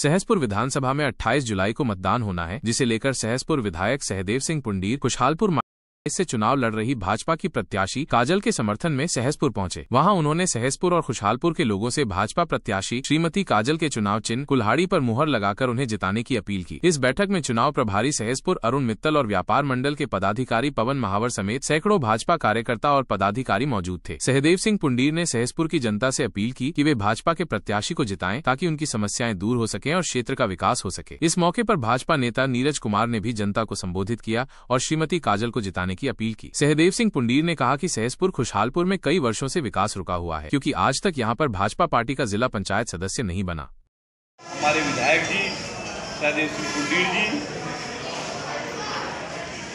सहसपुर विधानसभा में 28 जुलाई को मतदान होना है, जिसे लेकर सहसपुर विधायक सहदेव सिंह पुंडीर खुशहालपुर से चुनाव लड़ रही भाजपा की प्रत्याशी काजल के समर्थन में सहसपुर पहुंचे। वहां उन्होंने सहसपुर और खुशहालपुर के लोगों से भाजपा प्रत्याशी श्रीमती काजल के चुनाव चिन्ह कुल्हाड़ी पर मुहर लगाकर उन्हें जिताने की अपील की। इस बैठक में चुनाव प्रभारी सहसपुर अरुण मित्तल और व्यापार मंडल के पदाधिकारी पवन महावर समेत सैकड़ों भाजपा कार्यकर्ता और पदाधिकारी मौजूद थे। सहदेव सिंह पुंडीर ने सहसपुर की जनता से अपील की कि वे भाजपा के प्रत्याशी को जिताएं ताकि उनकी समस्याएं दूर हो सकें और क्षेत्र का विकास हो सके। इस मौके पर भाजपा नेता नीरज कुमार ने भी जनता को संबोधित किया और श्रीमती काजल को जिताने की अपील की। सहदेव सिंह पुंडीर ने कहा कि सहसपुर खुशहालपुर में कई वर्षों से विकास रुका हुआ है, क्योंकि आज तक यहां पर भाजपा पार्टी का जिला पंचायत सदस्य नहीं बना। हमारे विधायक जी सहदेव सिंह पुंडीर जी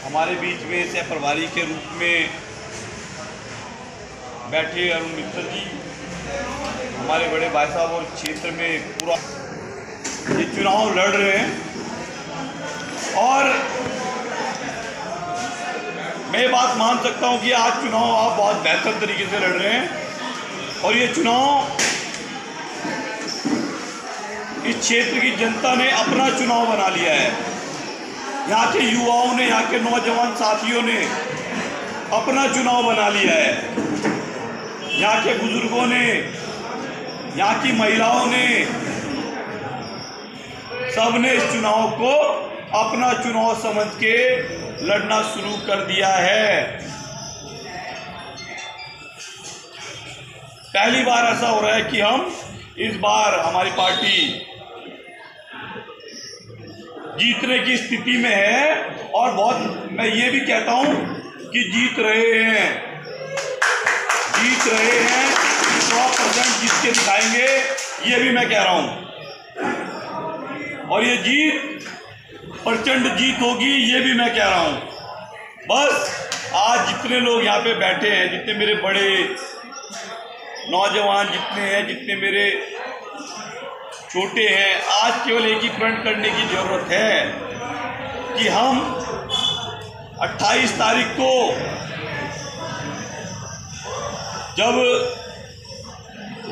हमारे बीच में सह प्रभारी के रूप में बैठे अरुण मित्तल जी हमारे बड़े भाई साहब और क्षेत्र में पूरा ये चुनाव लड़ रहे हैं। और मैं ये बात मान सकता हूं कि आज चुनाव आप बहुत बेहतर तरीके से लड़ रहे हैं और ये चुनाव इस क्षेत्र की जनता ने अपना चुनाव बना लिया है। यहाँ के युवाओं ने, यहाँ के नौजवान साथियों ने अपना चुनाव बना लिया है। यहाँ के बुजुर्गों ने, यहाँ की महिलाओं ने, सबने इस चुनाव को अपना चुनाव समझ के लड़ना शुरू कर दिया है। पहली बार ऐसा हो रहा है कि हम इस बार हमारी पार्टी जीतने की स्थिति में है और बहुत मैं ये भी कहता हूं कि जीत रहे हैं 100% जीत के दिखाएंगे, ये भी मैं कह रहा हूं। और ये जीत प्रचंड जीत होगी, ये भी मैं कह रहा हूं। बस आज जितने लोग यहाँ पे बैठे हैं, जितने मेरे बड़े नौजवान जितने हैं, जितने मेरे छोटे हैं, आज केवल एक ही प्रण करने की जरूरत है कि हम 28 तारीख को जब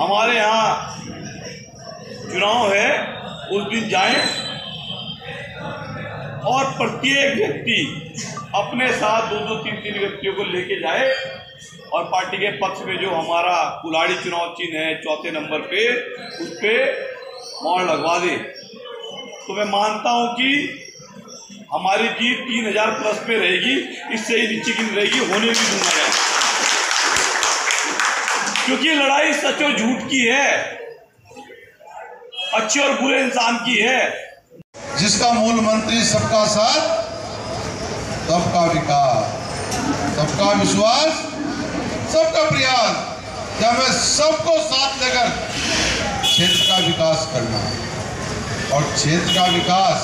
हमारे यहाँ चुनाव है उस दिन जाएं और प्रत्येक व्यक्ति अपने साथ 2-3 व्यक्तियों को लेके जाए और पार्टी के पक्ष में जो हमारा कुल्हाड़ी चुनाव चिन्ह है 4थे नंबर पे, उस पे मोहर लगवा दे। तो मैं मानता हूं कि हमारी जीत 3000 प्लस पे रहेगी, इससे ही नीचे की नहीं रहेगी, होने भी दूंगा मैं, क्योंकि लड़ाई सच और झूठ की है, अच्छे और बुरे इंसान की है। जिसका मूल मंत्री सबका साथ, सबका विकास, सबका विश्वास, सबका प्रयास, क्या मैं सबको साथ लेकर क्षेत्र का विकास करना और क्षेत्र का विकास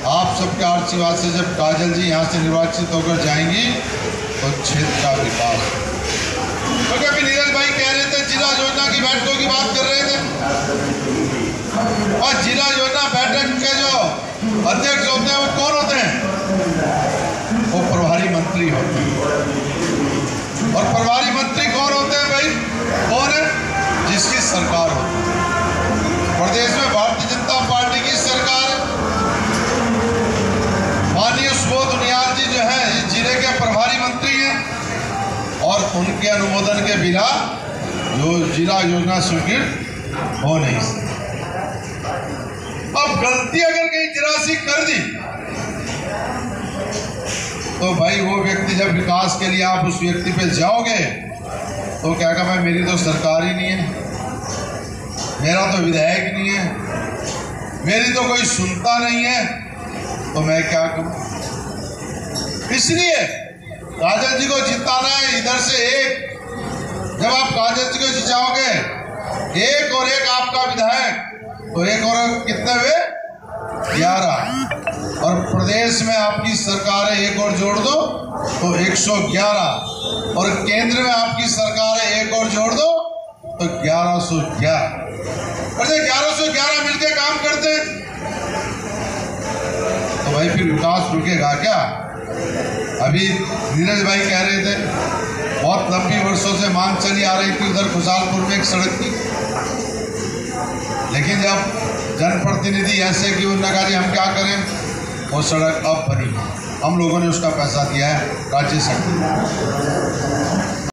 आप सबके आशीर्वाद से जब काजल जी यहाँ से निर्वाचित होकर जाएंगी तो क्षेत्र का विकास। क्योंकि अभी नीरज भाई कह रहे थे जिला योजना की बैठकों की बात कर रहे थे और जिला योजना बैठक के जो अध्यक्ष होते हैं वो कौन होते हैं? वो प्रभारी मंत्री होते हैं। और प्रभारी मंत्री कौन होते हैं भाई? कौन है? जिसकी सरकार होती है। प्रदेश में भारतीय जनता पार्टी की सरकार है। माननीय सुबोध उनियाल जी जो है इस जिले के प्रभारी मंत्री हैं और उनके अनुमोदन के बिना जो जिला योजना स्वीकृत हो नहीं सकती। अब गलती अगर कहीं जरा कर दी तो भाई वो व्यक्ति जब विकास के लिए आप उस व्यक्ति पे जाओगे तो क्या कहा, भाई मेरी तो सरकार ही नहीं है, मेरा तो विधायक नहीं है, मेरी तो कोई सुनता नहीं है, तो मैं क्या करूं? इसलिए काजल जी को जिताना है। इधर से एक, जब आप काजल जी को जिताओगे, एक और एक आपका विधायक, तो एक और कितने हुए? 11। और प्रदेश में आपकी सरकार है, एक और जोड़ दो तो 111। और केंद्र में आपकी सरकार है, एक और जोड़ दो तो 1111। और जब 1111 मिलकर काम करते हैं तो भाई फिर विकास रुकेगा क्या? अभी नीरज भाई कह रहे थे बहुत लंबी वर्षों से मांग चली आ रही थी उधर खुशहालपुर में एक सड़क की, लेकिन जब जनप्रतिनिधि ऐसे कि उन्होंने कहा जी हम क्या करें, वो सड़क अब बनी, हम लोगों ने उसका पैसा दिया है राज्य सरकार।